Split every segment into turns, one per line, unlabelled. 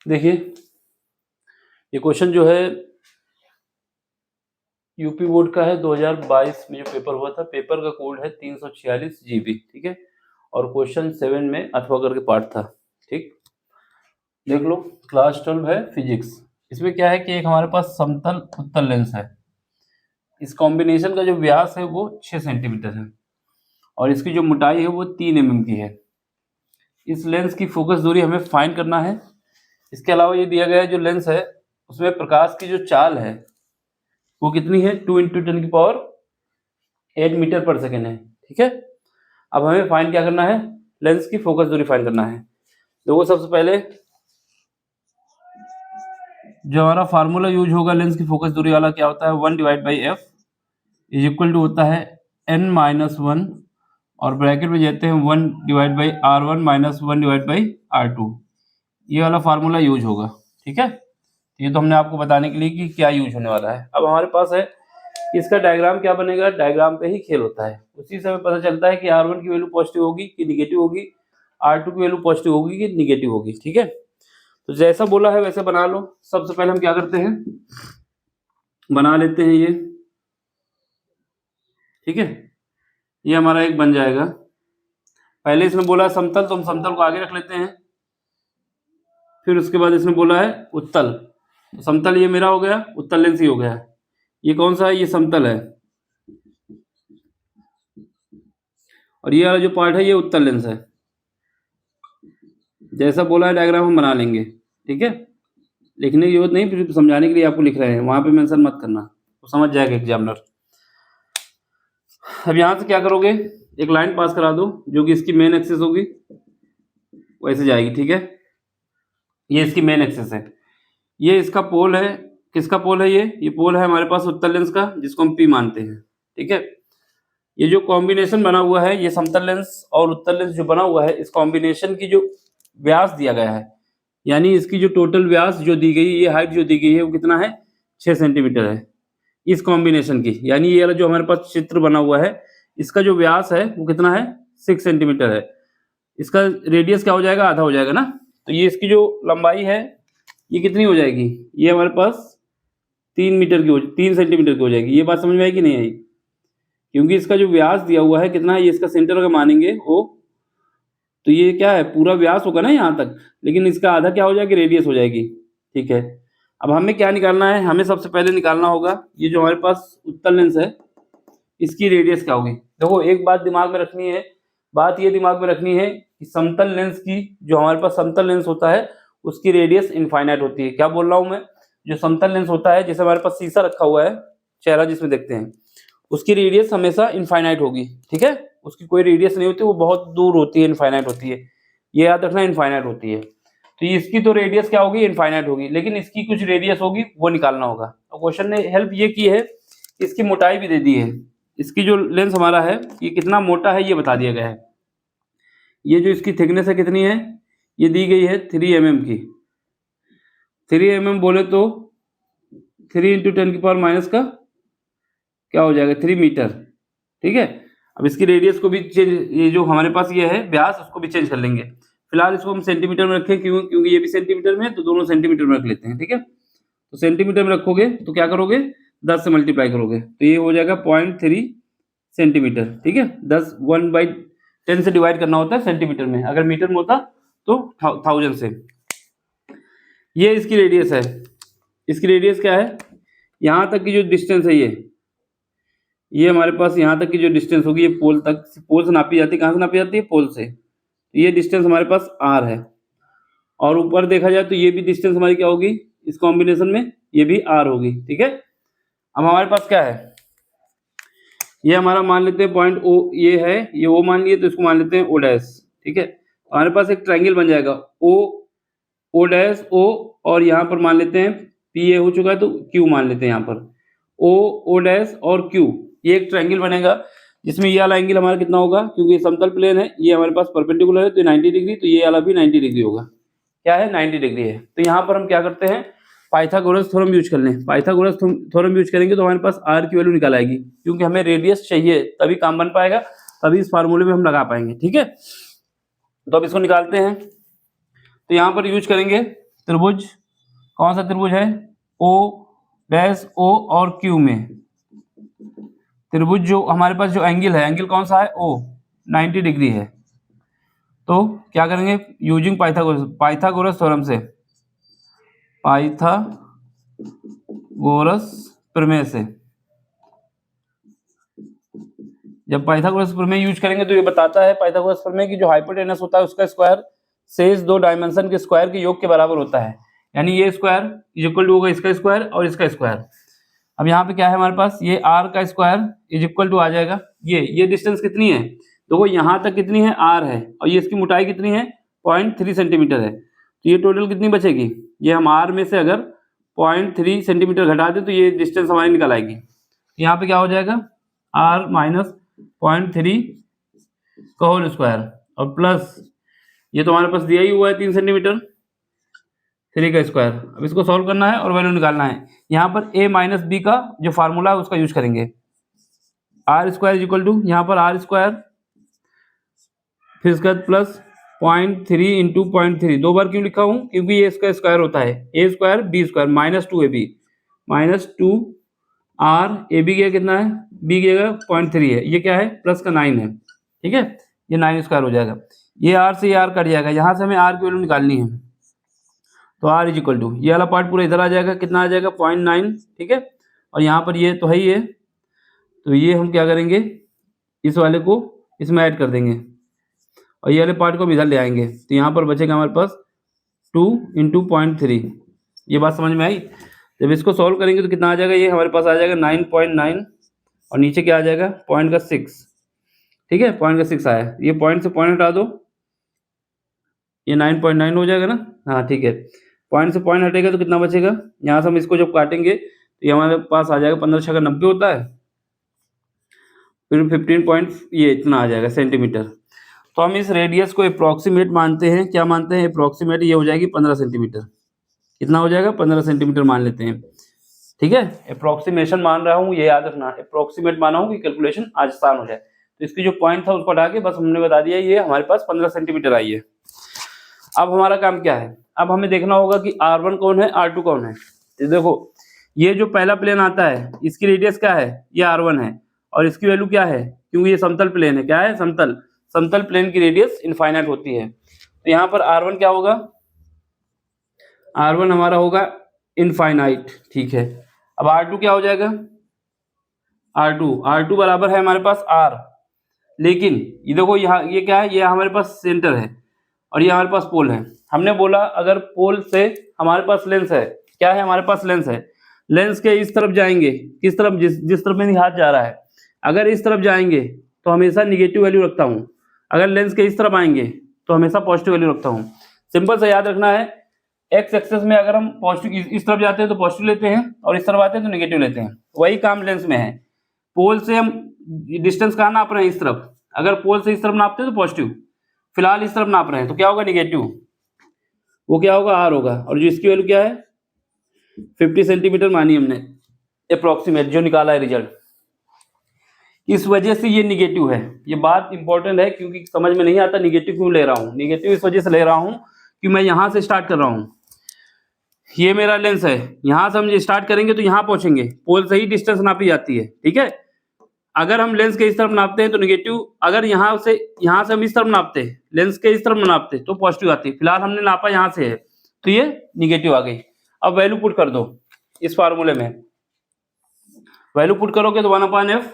देखिए ये क्वेश्चन जो है यूपी बोर्ड का है, 2022 में जो पेपर हुआ था। पेपर का कोड है 346 GB, ठीक है। और क्वेश्चन 7 में अथवा करके पार्ट था, ठीक। देख लो, क्लास 12 है फिजिक्स। इसमें क्या है कि एक हमारे पास समतल उत्तल लेंस है। इस कॉम्बिनेशन का जो व्यास है वो 6 सेंटीमीटर है और इसकी जो मोटाई है वो 3 mm की है। इस लेंस की फोकस दूरी हमें फाइंड करना है। इसके अलावा ये दिया गया है जो लेंस है उसमें प्रकाश की जो चाल है वो कितनी है, 2 × 10⁸ मीटर पर सेकेंड है, ठीक है। अब हमें फाइंड क्या करना है, लेंस की फोकस दूरी फाइंड करना है। देखो सबसे पहले जो हमारा फार्मूला यूज होगा लेंस की फोकस दूरी वाला क्या होता है, 1/f इज इक्वल टू होता है n-1 और ब्रैकेट में देते हैं 1/r1 - 1/r2। ये वाला फार्मूला यूज होगा, ठीक है। ये तो हमने आपको बताने के लिए कि क्या यूज होने वाला है। अब हमारे पास है इसका डायग्राम क्या बनेगा, डायग्राम पे ही खेल होता है। उसी से हमें पता चलता है कि r1 की वैल्यू पॉजिटिव होगी कि निगेटिव होगी, r2 की वैल्यू पॉजिटिव होगी कि निगेटिव होगी, ठीक है। तो जैसा बोला है वैसे बना लो। सबसे पहले हम क्या करते हैं, बना लेते हैं ये, ठीक है। ये हमारा एक बन जाएगा। पहले इसमें बोला है समतल, तो हम समतल को आगे रख लेते हैं। फिर उसके बाद इसमें बोला है उत्तल, तो समतल ये मेरा हो गया, उत्तल लेंस ही हो गया। ये कौन सा है, ये समतल है और ये वाला जो पार्ट है ये उत्तल लेंस है। जैसा बोला है डायग्राम हम बना लेंगे, ठीक है। लिखने की जरूरत नहीं, फिर समझाने के लिए आपको लिख रहे हैं, वहां पे मेंशन मत करना, तो समझ जाएगा एग्जामिनर। अब यहाँ से क्या करोगे, एक लाइन पास करा दो जो कि इसकी मेन एक्सिस होगी, वैसे जाएगी, ठीक है। ये इसकी मेन एक्सिस है, ये इसका पोल है। किसका पोल है ये पोल है हमारे पास उत्तल लेंस का, जिसको हम P मानते हैं, ठीक है। ये जो कॉम्बिनेशन बना हुआ है, ये समतल लेंस और उत्तल लेंस जो बना हुआ है, इस कॉम्बिनेशन की जो व्यास दिया गया है, यानी इसकी जो टोटल व्यास जो दी गई, ये हाइट जो दी गई है वो कितना है, 6 सेंटीमीटर है इस कॉम्बिनेशन की। यानी ये वाला जो हमारे पास चित्र बना हुआ है, इसका जो व्यास है वो कितना है, 6 सेंटीमीटर है। इसका रेडियस क्या हो जाएगा, आधा हो जाएगा ना। तो ये इसकी जो लंबाई है ये कितनी हो जाएगी, ये हमारे पास 3 सेंटीमीटर की हो जाएगी। ये बात समझ में आई कि नहीं आई, क्योंकि इसका जो व्यास दिया हुआ है कितना है, ये इसका सेंटर अगर मानेंगे वो, तो ये क्या है, पूरा व्यास होगा ना यहाँ तक, लेकिन इसका आधा क्या हो जाएगी, रेडियस हो जाएगी, ठीक है। अब हमें क्या निकालना है, हमें सबसे पहले निकालना होगा ये जो हमारे पास उत्तल लेंस है इसकी रेडियस क्या होगी। देखो एक बात दिमाग में रखनी है, बात ये दिमाग में रखनी है कि समतल लेंस की, जो हमारे पास समतल लेंस होता है उसकी रेडियस इनफाइनाइट होती है। क्या बोल रहा हूँ मैं, जो समतल लेंस होता है, जैसे हमारे पास शीशा रखा हुआ है, चेहरा जिसमें देखते हैं, उसकी रेडियस हमेशा इनफाइनाइट होगी, ठीक है। उसकी कोई रेडियस नहीं होती, वो बहुत दूर होती है, इनफाइनाइट होती है, ये याद रखना, इनफाइनाइट होती है। तो इसकी तो रेडियस क्या होगी, इनफाइनाइट होगी, लेकिन इसकी कुछ रेडियस होगी, वो निकालना होगा। और क्वेश्चन ने हेल्प ये की है, इसकी मोटाई भी दे दी है। इसकी जो लेंस हमारा है ये कितना मोटा है ये बता दिया गया है। ये जो इसकी थिकनेस है कितनी है, ये दी गई है 3 mm की। 3 mm बोले तो 3 × 10⁻⁻ का क्या हो जाएगा, 3 मीटर, ठीक है। अब इसकी रेडियस को भी चेंज, ये जो हमारे पास ये है व्यास, उसको भी चेंज कर लेंगे। फिलहाल इसको हम सेंटीमीटर में रखें, क्योंकि ये भी सेंटीमीटर में है, तो दोनों सेंटीमीटर में रख लेते हैं, ठीक है। तो सेंटीमीटर में रखोगे तो क्या करोगे, 10 से मल्टीप्लाई करोगे तो ये हो जाएगा 0.3 सेंटीमीटर, ठीक है। 1/10 से डिवाइड करना होता है सेंटीमीटर में, अगर मीटर में होता तो 1000 से। ये इसकी रेडियस है। इसकी रेडियस क्या है, यहाँ तक की जो डिस्टेंस है, ये हमारे पास यहाँ तक की जो डिस्टेंस होगी, ये पोल तक, पोल से नापी जाती है। कहाँ से नापी जाती है, पोल से। ये डिस्टेंस हमारे पास r है, और ऊपर देखा जाए तो ये भी डिस्टेंस हमारी क्या होगी, इस कॉम्बिनेशन में ये भी r होगी, ठीक है। अब हमारे पास क्या है, ये हमारा मान लेते हैं पॉइंट O, ये है, ये O मान लिए, तो इसको मान लेते हैं O', ठीक है। हमारे पास एक ट्रायंगल बन जाएगा O', O, और यहाँ पर मान लेते हैं PA हो चुका है तो Q मान लेते हैं यहाँ पर, O', और Q, ये एक ट्रायंगल बनेगा जिसमें ये वाला एंगल हमारा कितना होगा, क्योंकि ये समतल प्लेन है, ये हमारे पास परपेंडिकुलर है तो 90 डिग्री, तो ये वाला भी 90 डिग्री होगा। क्या है, 90 डिग्री है। तो यहाँ पर हम क्या करते हैं, पाइथागोरस थ्योरम यूज कर लें। पाइथागोरस थ्योरम यूज करेंगे तो हमारे पास r की वैल्यू निकल आएगी, क्योंकि हमें रेडियस चाहिए, तभी काम बन पाएगा, तभी इस फार्मूले में हम लगा पाएंगे, ठीक है। तो अब इसको निकालते हैं, तो यहाँ पर यूज करेंगे त्रिभुज, कौन सा त्रिभुज है, ओ डैश ओ और क्यू में त्रिभुज जो हमारे पास जो एंगल है, एंगल कौन सा है, ओ 90 डिग्री है। तो क्या करेंगे, यूजिंग पाइथागोरस थ्योरम से, पाइथागोरस प्रमेय से, जब पाइथागोरस प्रमेय यूज करेंगे तो ये बताता है पाइथागोरस प्रमेय की जो हाइपोटेनस होता है उसका स्क्वायर शेष दो डायमेंशन के स्क्वायर के योग के बराबर होता है, यानी ये स्क्वायर इज इक्वल टू होगा इसका स्क्वायर और इसका स्क्वायर। अब यहाँ पे क्या है हमारे पास, ये r का स्क्वायर इज इक्वल टू आ जाएगा, ये डिस्टेंस कितनी है, देखो यहाँ तक कितनी है r है और ये इसकी मोटाई कितनी है 0.3 सेंटीमीटर है, तो ये टोटल कितनी बचेगी, ये हम r में से अगर 0.3 सेंटीमीटर घटा दें तो ये डिस्टेंस हमारी निकल आएगी। यहाँ पे क्या हो जाएगा, r माइनस 0.3 का होल स्क्वायर और प्लस ये तो हमारे पास दिया ही हुआ है 3 सेंटीमीटर, 3 का स्क्वायर। अब इसको सॉल्व करना है और वैल्यू निकालना है। यहाँ पर a माइनस बी का जो फार्मूला है उसका यूज करेंगे, आर स्क्वायर इक्वल टू, यहाँ पर आर स्क्वायर फिर इसके बाद प्लस 0.3 इंटू 0.3, दो बार क्यों लिखा हूँ, क्योंकि ये इसका स्क्वायर होता है, A square B square minus 2ab minus 2 R, A B का कितना है, बी का 0.3 है, ये क्या है प्लस का 9 है, ठीक है, ये 9 स्क्वायर हो जाएगा, ये आर से ये आर कट जाएगा, यहाँ से हमें आर की वैल्यू निकालनी है, तो r इज इक्वल टू ये वाला पार्ट पूरा इधर आ जाएगा, कितना आ जाएगा 0.9, ठीक है, और यहाँ पर ये तो है ही है, तो ये हम क्या करेंगे, इस वाले को इसमें ऐड कर देंगे और ये वाले पार्ट को हम इधर ले आएंगे, तो यहाँ पर बचेगा हमारे पास 2 इंटू 0.3, ये बात समझ में आई। जब इसको सॉल्व करेंगे तो कितना आ जाएगा, ये हमारे पास आ जाएगा 9.9 और नीचे क्या आ जाएगा पॉइंट का 6, ठीक है, पॉइंट का 6 आया, ये पॉइंट से पॉइंट हटा दो, ये 9.9 हो जाएगा ना, हाँ ठीक है, पॉइंट से पॉइंट हटेगा तो कितना बचेगा, यहाँ से हम इसको जब काटेंगे तो ये हमारे पास आ जाएगा 15 छक्का 90 होता है, फिर 15 पॉइंट ये इतना आ जाएगा सेंटीमीटर। तो हम इस रेडियस को अप्रॉक्सीमेट मानते हैं, क्या मानते हैं, अप्रॉक्सीमेट ये हो जाएगी 15 सेंटीमीटर, कितना हो जाएगा 15 सेंटीमीटर मान लेते हैं, ठीक है, अप्रॉक्सीमेशन मान रहा हूँ, ये याद रखना, अप्रॉक्सीमेट माना हूँ कि कैलकुलेशन आसान हो जाए, तो इसकी जो पॉइंट था उसको हटा के बस हमने बता दिया ये हमारे पास 15 सेंटीमीटर आई है। अब हमारा काम क्या है, अब हमें देखना होगा कि r1 कौन है r2 कौन है। तो देखो ये जो पहला प्लेन आता है इसकी रेडियस क्या है, ये r1 है और इसकी वैल्यू क्या है, क्योंकि ये समतल प्लेन है, क्या है समतल, समतल प्लेन की रेडियस इनफाइनाइट होती है, तो यहाँ पर r1 क्या होगा, r1 हमारा होगा इनफाइनाइट, ठीक है। अब r2 क्या हो जाएगा, r2 बराबर है हमारे पास r, लेकिन ये देखो यहाँ ये क्या है, ये हमारे पास सेंटर है और ये हमारे पास पोल है। हमने बोला अगर पोल से हमारे पास लेंस है, क्या है हमारे पास लेंस है, लेंस के इस तरफ जाएंगे, किस तरफ, जिस तरफ मेरी हाथ जा रहा है, अगर इस तरफ जाएंगे तो हमेशा निगेटिव वैल्यू रखता हूँ, अगर लेंस के इस तरफ आएंगे तो हमेशा पॉजिटिव वैल्यू रखता हूँ। सिंपल सा याद रखना है, एक्स एक्सेस में अगर हम पॉजिटिव इस तरफ जाते हैं तो पॉजिटिव लेते हैं और इस तरफ आते हैं तो निगेटिव लेते हैं, वही काम लेंस में है। पोल से हम डिस्टेंस कहाँ नाप रहे हैं, इस तरफ, अगर पोल से इस तरफ नापते हैं तो पॉजिटिव, फिलहाल इस तरफ नाप रहे हैं तो क्या होगा निगेटिव, वो क्या होगा आर होगा, और जो इसकी वैल्यू क्या है 50 सेंटीमीटर मानी हमने अप्रॉक्सीमेट जो निकाला है रिजल्ट, इस वजह से ये निगेटिव है। ये बात इंपॉर्टेंट है क्योंकि समझ में नहीं आता निगेटिव क्यों ले रहा हूँ, निगेटिव इस वजह से ले रहा हूँ कि मैं यहाँ से स्टार्ट कर रहा हूँ, ये मेरा लेंस है, यहाँ से हम स्टार्ट करेंगे तो यहाँ पहुंचेंगे, पोल से ही डिस्टेंस नापी जाती है, ठीक है। अगर हम लेंस के इस तरफ नापते हैं तो निगेटिव, अगर यहाँ से हम इस तरफ नापते हैं, लेंस के इस तरफ नापते तो पॉजिटिव आती है, फिलहाल हमने नापा यहाँ से है तो ये निगेटिव आ गई। अब वैल्यू पुट कर दो इस फार्मूले में, वैल्यू पुट करोगे तो 1/f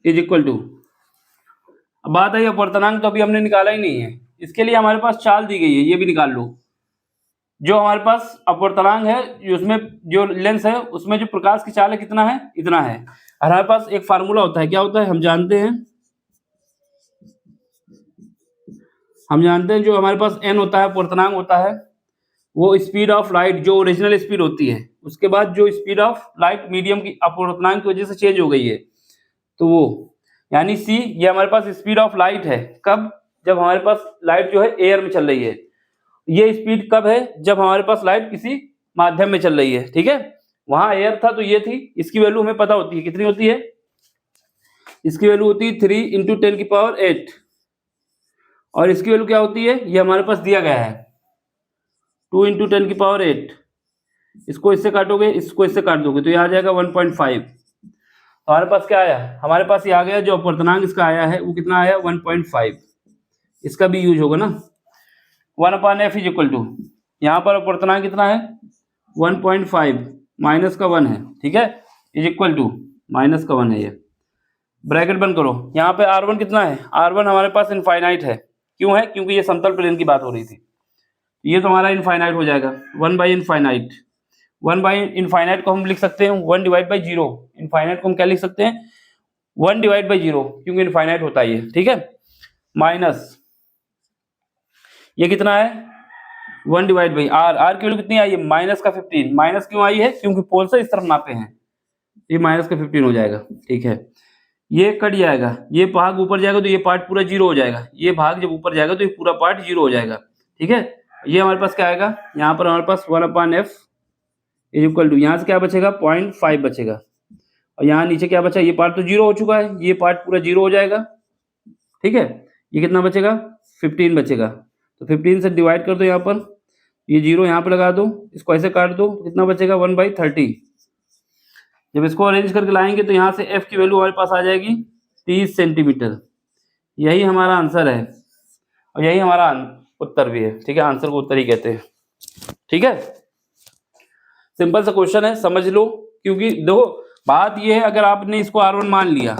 इज इक्वल टू, अब बात आई अपवर्तनांक तो अभी हमने निकाला ही नहीं है, इसके लिए हमारे पास चाल दी गई है, ये भी निकाल लो। जो हमारे पास अपवर्तनांक है उसमें जो लेंस है उसमें जो प्रकाश की चाल है कितना है, इतना है, और हमारे पास एक फार्मूला होता है, क्या होता है हम जानते हैं जो हमारे पास n होता है अपवर्तनांक होता है, वो स्पीड ऑफ लाइट जो ओरिजिनल स्पीड होती है, उसके बाद जो स्पीड ऑफ लाइट मीडियम की अपवर्तनांक की वजह से चेंज हो गई है, तो वो यानी c ये हमारे पास स्पीड ऑफ लाइट है, कब, जब हमारे पास लाइट जो है एयर में चल रही है, ये स्पीड कब है, जब हमारे पास लाइट किसी माध्यम में चल रही है, ठीक है। वहां एयर था तो ये थी, इसकी वैल्यू हमें पता होती है, कितनी होती है, इसकी वैल्यू होती है 3 × 10⁸, और इसकी वैल्यू क्या होती है, ये हमारे पास दिया गया है 2 × 10⁸, इसको इससे काटोगे, इसको इससे काट दोगे तो ये आ जाएगा 1.5। हमारे पास क्या आया, हमारे पास ये आ गया, जो अपर्तनांक इसका आया है वो कितना आया, 1.5। इसका भी यूज होगा ना। 1/f इज इक्वल टू, यहाँ पर अपर्तनांक कितना है 1.5, माइनस का 1 है, ठीक है, इज इक्वल टू माइनस का 1 है, ये ब्रैकेट बंद करो। यहाँ पे R1 कितना है, R1 हमारे पास इनफाइनाइट है। क्यों है, क्योंकि ये समतल प्लेन की बात हो रही थी। ये तो हमारा इनफाइनाइट हो जाएगा, 1/इनफाइनाइट। 1/इनफाइनाइट को हम लिख सकते हैं 1/0। इनफाइनाइट को हम क्या लिख सकते हैं 1/0, क्योंकि इनफाइनाइट होता है ये, ठीक है। माइनस ये कितना है 1/r, r की वैल्यू कितनी आई है माइनस का 15। माइनस क्यों आई है, क्योंकि पोल से इस तरफ नापे हैं, ये माइनस का 15 हो जाएगा, ठीक है। ये कट जाएगा, ये भाग ऊपर जाएगा तो ये पार्ट पूरा 0 हो जाएगा, ये भाग जब ऊपर जाएगा तो ये पूरा पार्ट 0 हो जाएगा, ठीक है। ये हमारे पास क्या आएगा, यहाँ पर हमारे पास 1/f इज इक्वल टू, यहाँ से क्या बचेगा 0.5 बचेगा, और यहाँ नीचे क्या बचा, ये पार्ट तो 0 हो चुका है, ये पार्ट पूरा 0 हो जाएगा, ठीक है। ये कितना बचेगा 15 बचेगा, तो 15 से डिवाइड कर दो, यहाँ पर ये 0 यहाँ पर लगा दो, इसको ऐसे काट दो, तो कितना बचेगा 1/30। जब इसको अरेंज करके लाएंगे तो यहाँ से f की वैल्यू हमारे पास आ जाएगी 30 सेंटीमीटर। यही हमारा आंसर है, और यही हमारा उत्तर भी है, ठीक है। आंसर को उत्तर ही कहते हैं, ठीक है। सिंपल सा क्वेश्चन है, समझ लो। क्योंकि देखो बात ये है, अगर आपने इसको R1 मान लिया,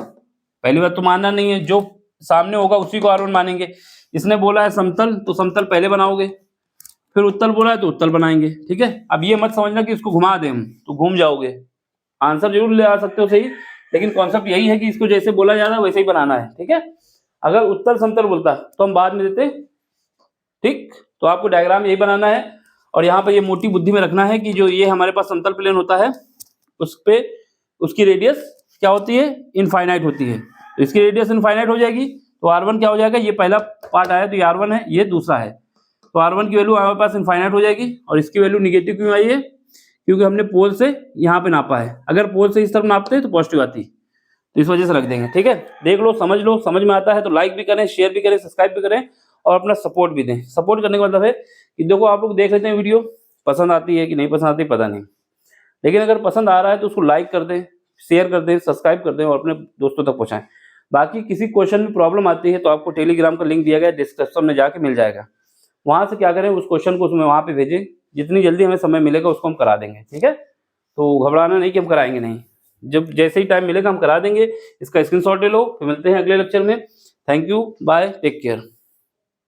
पहली बात तो मानना नहीं है, जो सामने होगा उसी को R1 मानेंगे। इसने बोला है समतल, तो समतल पहले बनाओगे, फिर उत्तल बोला है तो उत्तल बनाएंगे, ठीक है। अब ये मत समझना कि इसको घुमा दें हम तो घूम जाओगे, आंसर जरूर ले आ सकते हो सही, लेकिन कॉन्सेप्ट यही है कि इसको जैसे बोला जा रहा है वैसे ही बनाना है, ठीक है। अगर उत्तल समतल बोलता तो हम बाद में देते, ठीक। तो आपको डायग्राम यही बनाना है, और यहाँ पे ये मोटी बुद्धि में रखना है कि जो ये हमारे पास समतल प्लेन होता है उस पे उसकी रेडियस क्या होती है इनफाइनाइट होती है, तो इसकी रेडियस इनफाइनाइट हो जाएगी, तो R1 क्या हो जाएगा, ये पहला पार्ट आया तो ये R1 है, ये दूसरा है, तो R1 की वैल्यू हमारे पास इनफाइनाइट हो जाएगी। और इसकी वैल्यू निगेटिव क्यों आई है, क्योंकि हमने पोल से यहाँ पे नापा है, अगर पोल से इस तरफ नापते तो पॉजिटिव आती, तो इस वजह से रख देंगे, ठीक है। देख लो, समझ में आता है तो लाइक भी करें, शेयर भी करें, सब्सक्राइब भी करें, और अपना सपोर्ट भी दें। सपोर्ट करने का मतलब है कि देखो आप लोग देख लेते हैं वीडियो, पसंद आती है कि नहीं पसंद आती पता नहीं, लेकिन अगर पसंद आ रहा है तो उसको लाइक कर दें, शेयर कर दें, सब्सक्राइब कर दें, और अपने दोस्तों तक पहुँचाएं। बाकी किसी क्वेश्चन में प्रॉब्लम आती है तो आपको टेलीग्राम का लिंक दिया गया है, डिस्क्रिप्शन में जाके मिल जाएगा, वहाँ से क्या करें उस क्वेश्चन को उसमें वहाँ पे भेजें, जितनी जल्दी हमें समय मिलेगा उसको हम करा देंगे, ठीक है। तो घबराना नहीं कि हम कराएंगे नहीं, जब जैसे ही टाइम मिलेगा हम करा देंगे। इसका स्क्रीनशॉट ले लो, फिर मिलते हैं अगले लेक्चर में। Thank you, bye, take care.